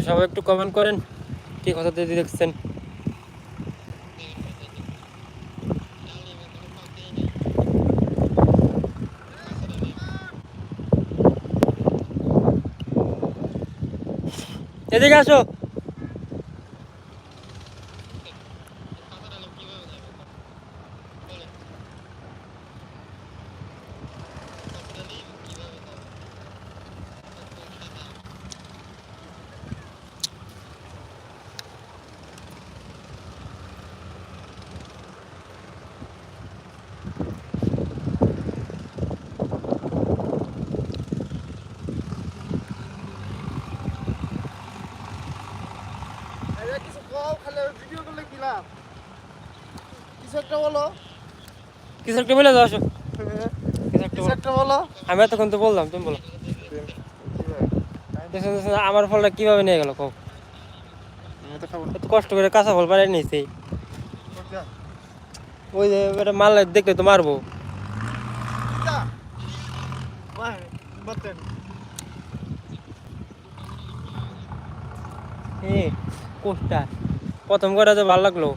সবাই একটু কমেন্ট করেন কি কথা দেখছেন। এদিকে আসো। কিছু একটা বলে দাও, আসো। কিছু একটা বলো। আমি এতক্ষণ তো বললাম, তুমি বলো। আমার ফলটা কিভাবে নিয়ে গেল কও? এত কষ্ট করে কাঁচা ফল বানিয়ে নিয়েছি। ওই যে এটা মাল দেখলে তো মারবো। কোষ্টা প্রথম করে তো ভালো লাগলো।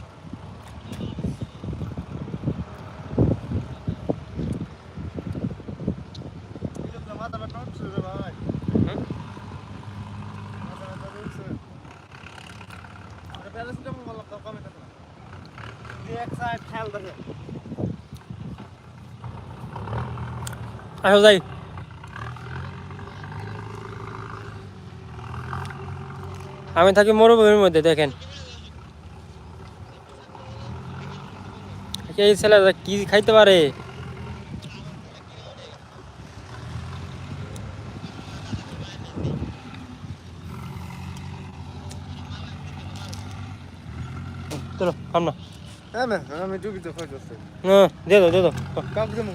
আসো যাই। আমি থাকি মরুভূমির মধ্যে, দেখেন এই ছেলেরা কি খাইতে পারে। চলো খাম না। আমি ডুবিতে খাইতেছি। দিয়ে দাও দিয়ে দাও। কাক দেবো।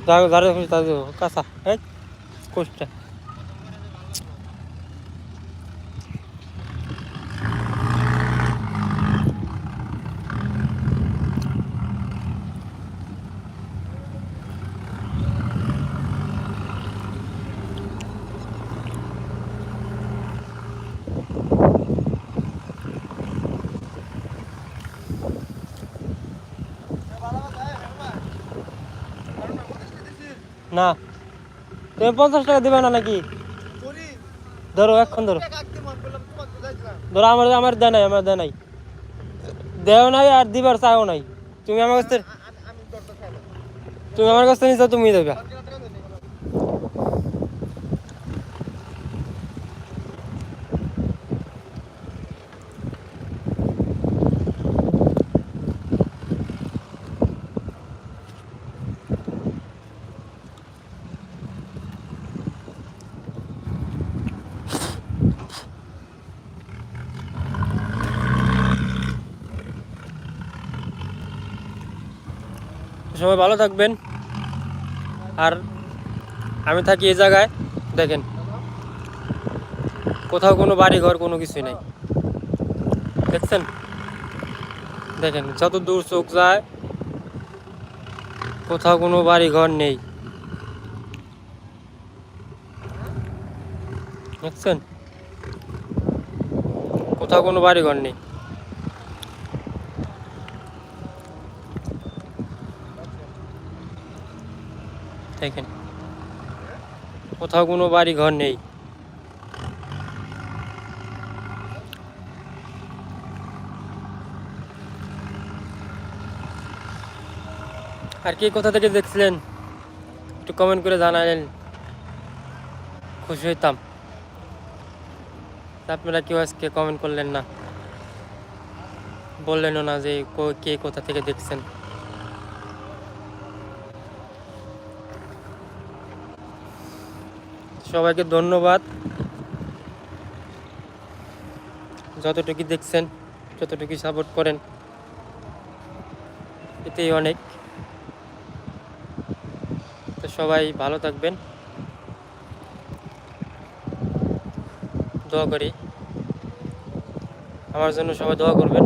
যারা খুশি তাদের দেবো কাঁচা। এই কোষ্টা না। তুমি 50 টাকা দিবে না নাকি? ধরো এখন ধরো। ধরো আমার আমার দেয় নাই, আমার দেয় নাই, দেও নাই আর দিবার চাও নাই। তুমি আমার কাছে, তুমি আমার কাছে নিছো, তুমি দেবে। সবাই ভালো থাকবেন। আর আমি থাকি এই জায়গায়, দেখেন কোথাও কোনো বাড়ি ঘর কোনো কিছুই নাই, দেখছেন? দেখেন যত দূর চোখ যায় কোথাও কোনো বাড়ি ঘর নেই, দেখছেন? কোথাও কোনো বাড়ি ঘর নেই। দেখেন কোথাও কোনো বাড়ি ঘর নেই। আর কে কোথা থেকে দেখছিলেন একটু কমেন্ট করে জানালেন, খুশি হইতাম। আপনারা কেউ আজকে কমেন্ট করলেন না, বললেনও না যে কে কোথা থেকে দেখছেন। সবাইকে ধন্যবাদ, যতটুকু দেখছেন, যতটুকু সাপোর্ট করেন, এতেই অনেক। তো সবাই ভালো থাকবেন, দোয়া করি, আমার জন্য সবাই দোয়া করবেন।